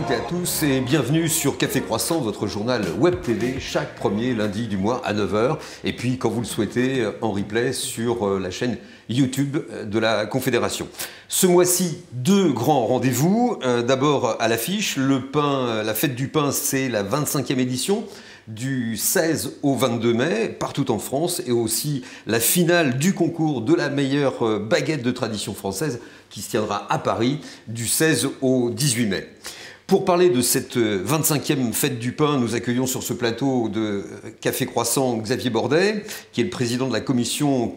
toutes et à tous et bienvenue sur Café Croissant, votre journal web TV, chaque premier lundi du mois à 9 h. Et puis, quand vous le souhaitez, en replay sur la chaîne YouTube de la Confédération. Ce mois-ci, deux grands rendez-vous. D'abord à l'affiche, le pain, la fête du pain, c'est la 25e édition. Du 16 au 22 mai, partout en France, et aussi la finale du concours de la meilleure baguette de tradition française qui se tiendra à Paris du 16 au 18 mai. Pour parler de cette 25e fête du pain, nous accueillons sur ce plateau de Café Croissant Xavier Bordet, qui est le président de la commission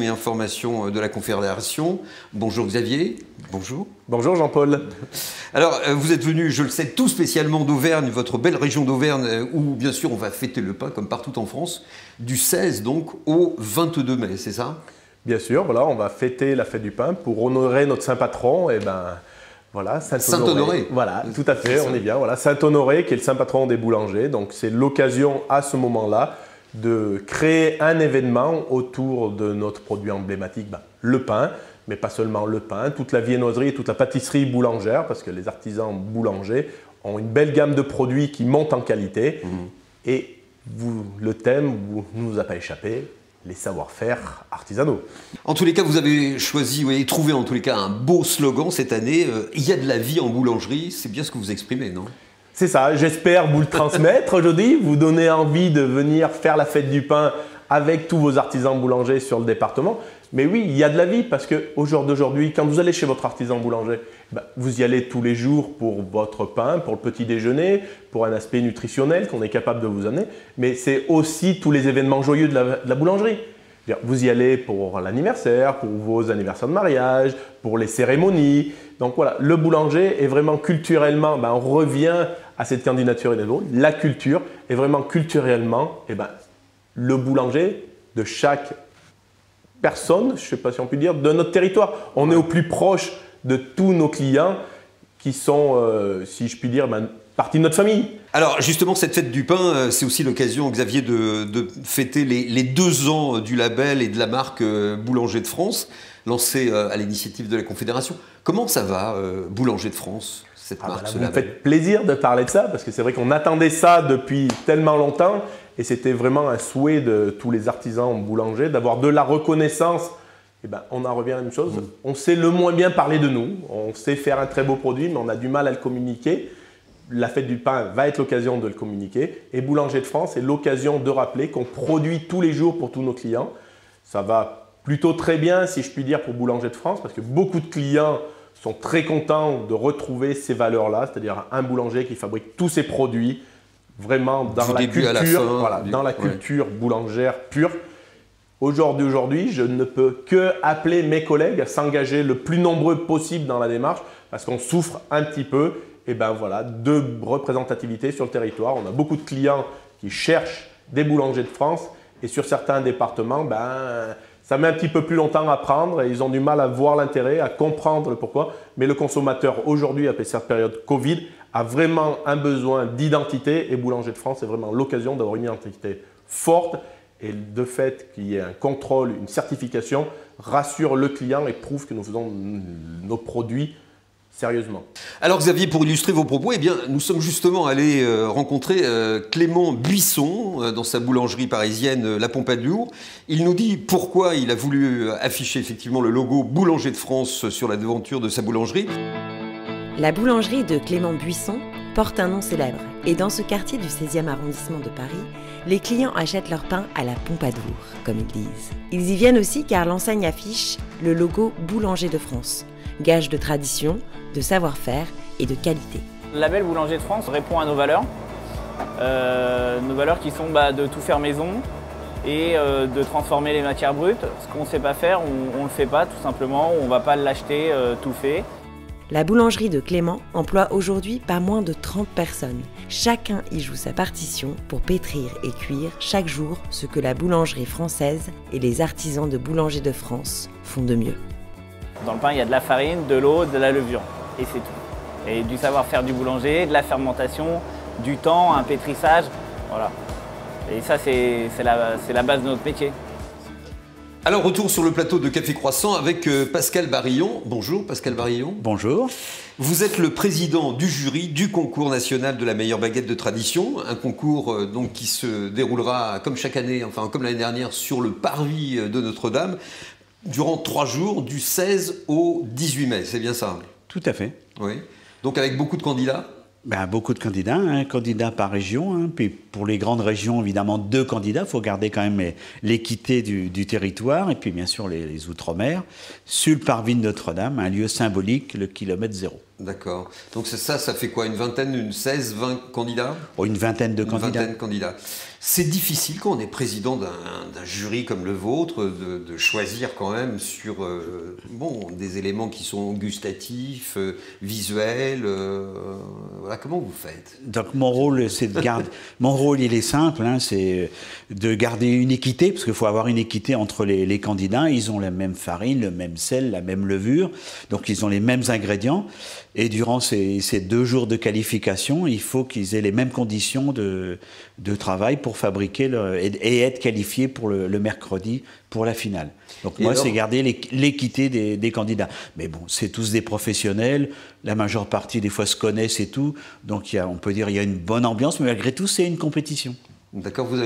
et information de la Confédération. Bonjour Xavier. Bonjour. Bonjour Jean-Paul. Alors, vous êtes venu, je le sais, tout spécialement d'Auvergne, votre belle région d'Auvergne, où bien sûr on va fêter le pain comme partout en France, du 16 donc au 22 mai, c'est ça? Bien sûr, voilà, on va fêter la fête du pain pour honorer notre saint patron, et voilà, Saint-Honoré. Voilà, tout à fait, on est bien. Voilà, Saint-Honoré qui est le saint patron des boulangers. Donc c'est l'occasion à ce moment-là de créer un événement autour de notre produit emblématique, le pain. Mais pas seulement le pain, toute la viennoiserie et toute la pâtisserie boulangère, parce que les artisans boulangers ont une belle gamme de produits qui montent en qualité. Et le thème ne nous a pas échappé, les savoir-faire artisanaux. En tous les cas, vous avez choisi, vous avez trouvé en tous les cas un beau slogan cette année. Il y a de la vie en boulangerie, c'est bien ce que vous exprimez, non? C'est ça, j'espère vous le transmettre aujourd'hui, vous donner envie de venir faire la fête du pain avec tous vos artisans boulangers sur le département. Mais oui, il y a de la vie parce qu'au jour d'aujourd'hui, quand vous allez chez votre artisan boulanger, vous y allez tous les jours pour votre pain, pour le petit déjeuner, pour un aspect nutritionnel qu'on est capable de vous amener. Mais c'est aussi tous les événements joyeux de la boulangerie. Vous y allez pour l'anniversaire, pour vos anniversaires de mariage, pour les cérémonies. Donc voilà, le boulanger est vraiment culturellement, on revient à cette candidature, la culture est vraiment culturellement, le boulanger de chaque personne, je ne sais pas si on peut dire, de notre territoire. On est au plus proche de tous nos clients qui sont, si je puis dire, partie de notre famille. Alors justement, cette fête du pain, c'est aussi l'occasion, Xavier, de fêter les 2 ans du label et de la marque Boulanger de France, lancée à l'initiative de la Confédération. Comment ça va, Boulanger de France, cette marque, ce label? Vous me faites plaisir de parler de ça, parce que c'est vrai qu'on attendait ça depuis tellement longtemps. Et c'était vraiment un souhait de tous les artisans boulangers d'avoir de la reconnaissance. On en revient à la même chose. On sait le moins bien parler de nous. On sait faire un très beau produit, mais on a du mal à le communiquer. La fête du pain va être l'occasion de le communiquer. Et Boulanger de France est l'occasion de rappeler qu'on produit tous les jours pour tous nos clients. Ça va plutôt très bien, si je puis dire, pour Boulanger de France, parce que beaucoup de clients sont très contents de retrouver ces valeurs-là, c'est-à-dire un boulanger qui fabrique tous ses produits vraiment dans la culture, dans la culture boulangère pure. Aujourd'hui, je ne peux que appeler mes collègues à s'engager le plus nombreux possible dans la démarche parce qu'on souffre un petit peu de représentativité sur le territoire. On a beaucoup de clients qui cherchent des boulangers de France et sur certains départements, ça met un petit peu plus longtemps à prendre et ils ont du mal à voir l'intérêt, à comprendre le pourquoi. Mais le consommateur aujourd'hui, après cette période Covid, a vraiment un besoin d'identité et Boulanger de France est vraiment l'occasion d'avoir une identité forte et de fait qu'il y ait un contrôle, une certification rassure le client et prouve que nous faisons nos produits sérieusement. Alors Xavier, pour illustrer vos propos, nous sommes justement allés rencontrer Clément Buisson dans sa boulangerie parisienne La Pompadour. Il nous dit pourquoi il a voulu afficher effectivement le logo Boulanger de France sur la devanture de sa boulangerie. La boulangerie de Clément Buisson porte un nom célèbre et dans ce quartier du 16e arrondissement de Paris, les clients achètent leur pain à la Pompadour, comme ils disent. Ils y viennent aussi car l'enseigne affiche le logo Boulanger de France, gage de tradition, de savoir-faire et de qualité. Le label Boulanger de France répond à nos valeurs qui sont de tout faire maison et de transformer les matières brutes. Ce qu'on ne sait pas faire, on ne le fait pas tout simplement, on ne va pas l'acheter tout fait. La boulangerie de Clément emploie aujourd'hui pas moins de 30 personnes. Chacun y joue sa partition pour pétrir et cuire chaque jour ce que la boulangerie française et les artisans de Boulanger de France font de mieux. Dans le pain, il y a de la farine, de l'eau, de la levure et c'est tout. Et du savoir-faire du boulanger, de la fermentation, du temps, un pétrissage, voilà. Et ça, c'est la base de notre métier. Alors, retour sur le plateau de Café Croissant avec Pascal Barillon. Bonjour Pascal Barillon. Bonjour. Vous êtes le président du jury du concours national de la meilleure baguette de tradition, un concours donc qui se déroulera comme chaque année, enfin comme l'année dernière, sur le parvis de Notre-Dame, durant 3 jours, du 16 au 18 mai, c'est bien ça? Tout à fait. Oui. Donc avec beaucoup de candidats? Beaucoup de candidats, un candidat par région, puis pour les grandes régions, évidemment, 2 candidats. Il faut garder quand même l'équité du territoire, et puis bien sûr les Outre-mer, sur le parvis de Notre-Dame, un lieu symbolique, le kilomètre zéro. D'accord. Donc ça fait quoi? Une vingtaine, une 16, 20 candidats? Une vingtaine de candidats. Une vingtaine de candidats. C'est difficile quand on est président d'un jury comme le vôtre de choisir quand même sur des éléments qui sont gustatifs, visuels. Voilà, comment vous faites? Donc mon rôle, c'est de garder. Mon rôle, il est simple, c'est de garder une équité, parce qu'il faut avoir une équité entre les candidats. Ils ont la même farine, le même sel, la même levure, donc ils ont les mêmes ingrédients. Et durant ces 2 jours de qualification, il faut qu'ils aient les mêmes conditions de travail pour fabriquer et être qualifiés pour le mercredi pour la finale. Donc moi, c'est garder l'équité des candidats. Mais bon, c'est tous des professionnels. La majeure partie, des fois, se connaissent et tout. Donc on peut dire qu'il y a une bonne ambiance, mais malgré tout, c'est une compétition. D'accord, vous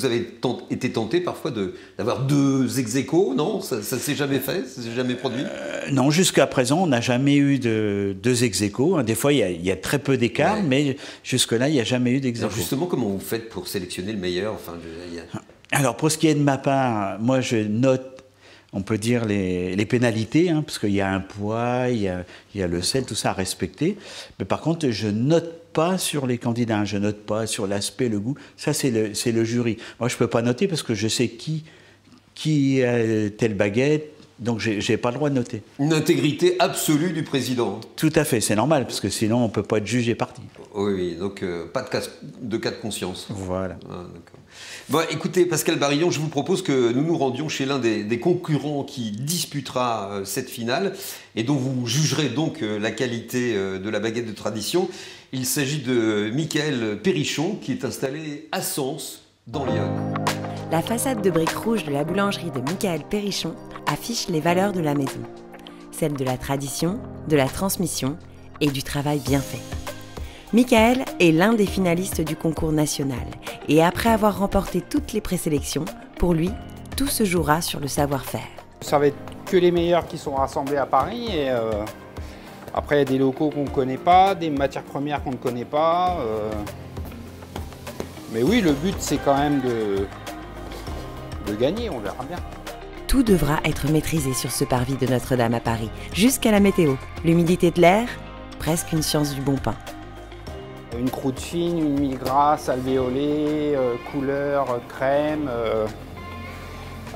avez été tenté parfois d'avoir 2 ex-aequo, non? Ça ne s'est jamais fait? Ça ne s'est jamais produit? Non, jusqu'à présent, on n'a jamais eu de 2 ex-aequo. Des fois, il y a très peu d'écart, mais jusque-là, il n'y a jamais eu d'ex-aequo. Alors justement, comment vous faites pour sélectionner le meilleur? Alors, pour ce qui est de ma part, moi, je note, on peut dire, les pénalités, parce qu'il y a un poids, il y a le sel, tout ça à respecter. Mais par contre, je note pas sur les candidats, je note pas sur l'aspect, le goût. Ça, c'est le jury. Moi, je peux pas noter parce que je sais qui a telle baguette, donc j'ai pas le droit de noter. Une intégrité absolue du président. Tout à fait, c'est normal, parce que sinon, on peut pas être jugé parti. Oui, donc pas de cas de conscience. Voilà. Ah, d'accord. Bon, écoutez, Pascal Barillon, je vous propose que nous nous rendions chez l'un des concurrents qui disputera cette finale et dont vous jugerez donc la qualité de la baguette de tradition. Il s'agit de Michael Périchon, qui est installé à Sens, dans l'Yonne. La façade de briques rouges de la boulangerie de Michael Périchon affiche les valeurs de la maison. Celles de la tradition, de la transmission et du travail bien fait. Michael est l'un des finalistes du concours national et après avoir remporté toutes les présélections, pour lui, tout se jouera sur le savoir-faire. Ça va être que les meilleurs qui sont rassemblés à Paris et après il y a des locaux qu'on ne connaît pas, des matières premières qu'on ne connaît pas. Mais oui, le but c'est quand même de gagner, on verra bien. Tout devra être maîtrisé sur ce parvis de Notre-Dame à Paris, jusqu'à la météo. L'humidité de l'air, presque une science du bon pain. Une croûte fine, une mie grasse, alvéolée, couleur, crème,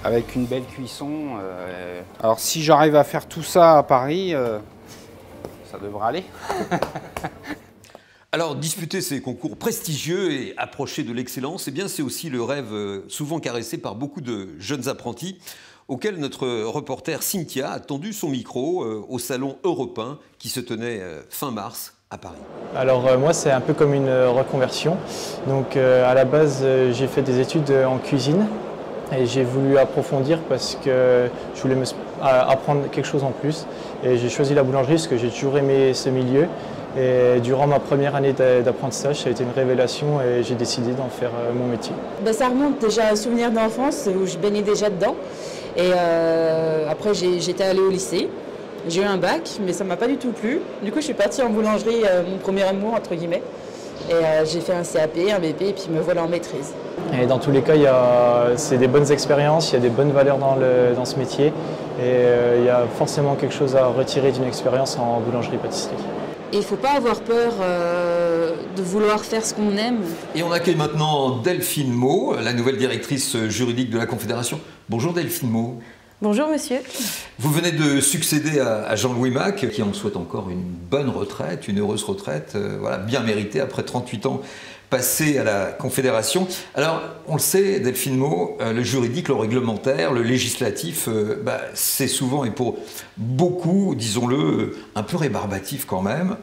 avec une belle cuisson. Alors si j'arrive à faire tout ça à Paris, ça devrait aller. Alors, disputer ces concours prestigieux et approcher de l'excellence, eh bien, c'est aussi le rêve souvent caressé par beaucoup de jeunes apprentis, auquel notre reporter Cynthia a tendu son micro au salon européen qui se tenait fin mars à Paris. Alors moi, c'est un peu comme une reconversion. Donc à la base, j'ai fait des études en cuisine et j'ai voulu approfondir parce que je voulais apprendre quelque chose en plus. Et j'ai choisi la boulangerie parce que j'ai toujours aimé ce milieu. Et durant ma première année d'apprentissage, ça a été une révélation et j'ai décidé d'en faire mon métier. Ça remonte déjà à un souvenir d'enfance où je baignais déjà dedans. Et après, j'étais allée au lycée. J'ai eu un bac, mais ça ne m'a pas du tout plu. Du coup, je suis partie en boulangerie, mon premier amour, entre guillemets. Et j'ai fait un CAP, un BP, et puis me voilà en maîtrise. Et dans tous les cas, c'est des bonnes expériences, il y a des bonnes valeurs dans ce métier. Et il y a forcément quelque chose à retirer d'une expérience en boulangerie-pâtisserie. Et il ne faut pas avoir peur de vouloir faire ce qu'on aime. Et on accueille maintenant Delphine Meau, la nouvelle directrice juridique de la Confédération. Bonjour Delphine Meau. Bonjour monsieur. Vous venez de succéder à Jean-Louis Mac, qui en souhaite encore une bonne retraite, une heureuse retraite, voilà, bien méritée après 38 ans passés à la Confédération. Alors, on le sait, Delphine Meau, le juridique, le réglementaire, le législatif, c'est souvent, et pour beaucoup, disons-le, un peu rébarbatif quand même.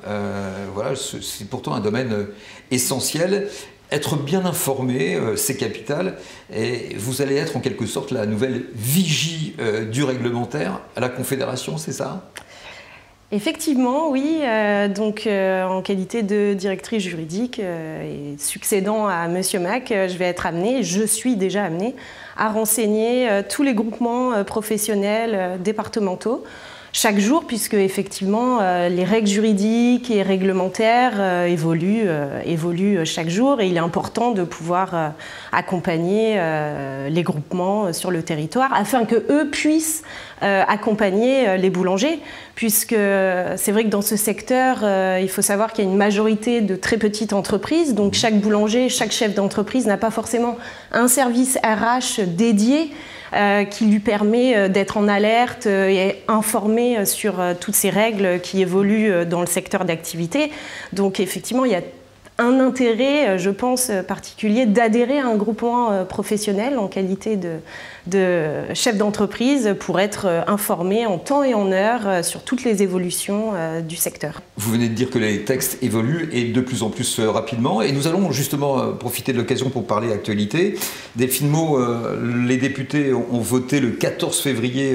Voilà, c'est pourtant un domaine essentiel. Être bien informé, c'est capital, et vous allez être en quelque sorte la nouvelle vigie du réglementaire à la Confédération, c'est ça? Effectivement, oui. En qualité de directrice juridique et succédant à Monsieur Mac, je suis déjà amenée à renseigner tous les groupements professionnels départementaux chaque jour, puisque effectivement les règles juridiques et réglementaires évoluent chaque jour, et il est important de pouvoir accompagner les groupements sur le territoire afin que eux puissent accompagner les boulangers, puisque c'est vrai que dans ce secteur, il faut savoir qu'il y a une majorité de très petites entreprises, donc chaque boulanger, chaque chef d'entreprise n'a pas forcément un service RH dédié qui lui permet d'être en alerte et informé sur toutes ces règles qui évoluent dans le secteur d'activité. Donc effectivement, il y a un intérêt, je pense, particulier d'adhérer à un groupement professionnel en qualité de chef d'entreprise pour être informé en temps et en heure sur toutes les évolutions du secteur. Vous venez de dire que les textes évoluent et de plus en plus rapidement, et nous allons justement profiter de l'occasion pour parler actualité. Delphine Meau, les députés ont voté le 14 février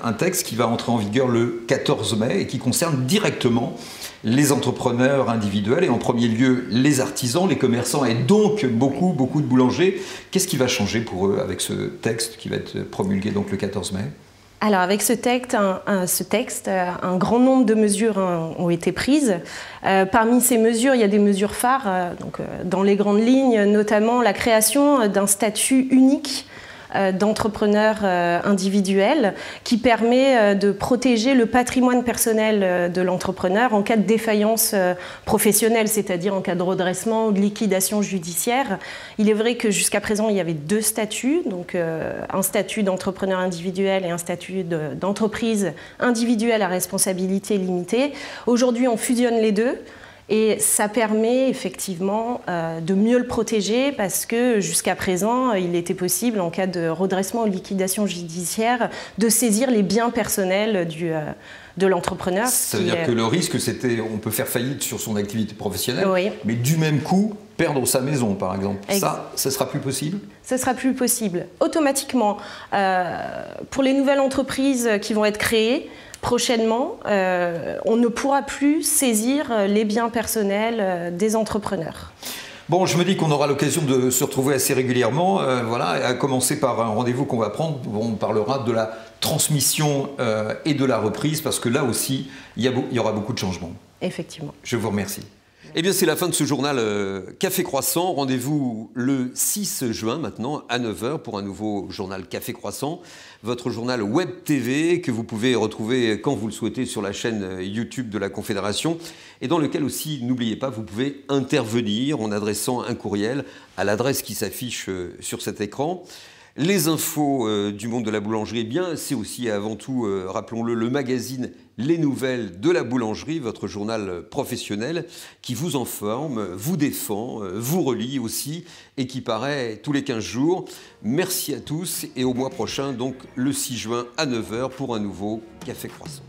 un texte qui va entrer en vigueur le 14 mai et qui concerne directement les entrepreneurs individuels et en premier lieu les artisans, les commerçants et donc beaucoup de boulangers. Qu'est-ce qui va changer pour eux avec ce texte qui va être promulgué donc le 14 mai? Alors avec ce texte, un grand nombre de mesures ont été prises. Parmi ces mesures, il y a des mesures phares, dans les grandes lignes, notamment la création d'un statut unique d'entrepreneur individuel qui permet de protéger le patrimoine personnel de l'entrepreneur en cas de défaillance professionnelle, c'est-à-dire en cas de redressement ou de liquidation judiciaire. Il est vrai que jusqu'à présent, il y avait deux statuts, donc un statut d'entrepreneur individuel et un statut d'entreprise individuelle à responsabilité limitée. Aujourd'hui, on fusionne les deux. Et ça permet effectivement de mieux le protéger parce que jusqu'à présent, il était possible, en cas de redressement ou liquidation judiciaire, de saisir les biens personnels de l'entrepreneur. Ça veut dire que le risque, c'était on peut faire faillite sur son activité professionnelle, oui, mais du même coup, perdre sa maison, par exemple. Ça sera plus possible? Ça sera plus possible. Automatiquement, pour les nouvelles entreprises qui vont être créées, prochainement, on ne pourra plus saisir les biens personnels des entrepreneurs. Bon, je me dis qu'on aura l'occasion de se retrouver assez régulièrement, voilà, à commencer par un rendez-vous qu'on va prendre où on parlera de la transmission et de la reprise, parce que là aussi, il y aura beaucoup de changements. Effectivement. Je vous remercie. Eh bien, c'est la fin de ce journal Café Croissant. Rendez-vous le 6 juin maintenant à 9 h pour un nouveau journal Café Croissant, votre journal Web TV que vous pouvez retrouver quand vous le souhaitez sur la chaîne YouTube de la Confédération et dans lequel aussi, n'oubliez pas, vous pouvez intervenir en adressant un courriel à l'adresse qui s'affiche sur cet écran. Les infos du monde de la boulangerie, eh bien, c'est aussi avant tout, rappelons-le, le magazine Les Nouvelles de la Boulangerie, votre journal professionnel qui vous informe, vous défend, vous relie aussi et qui paraît tous les 15 jours. Merci à tous et au mois prochain, donc le 6 juin à 9 h pour un nouveau Café Croissant.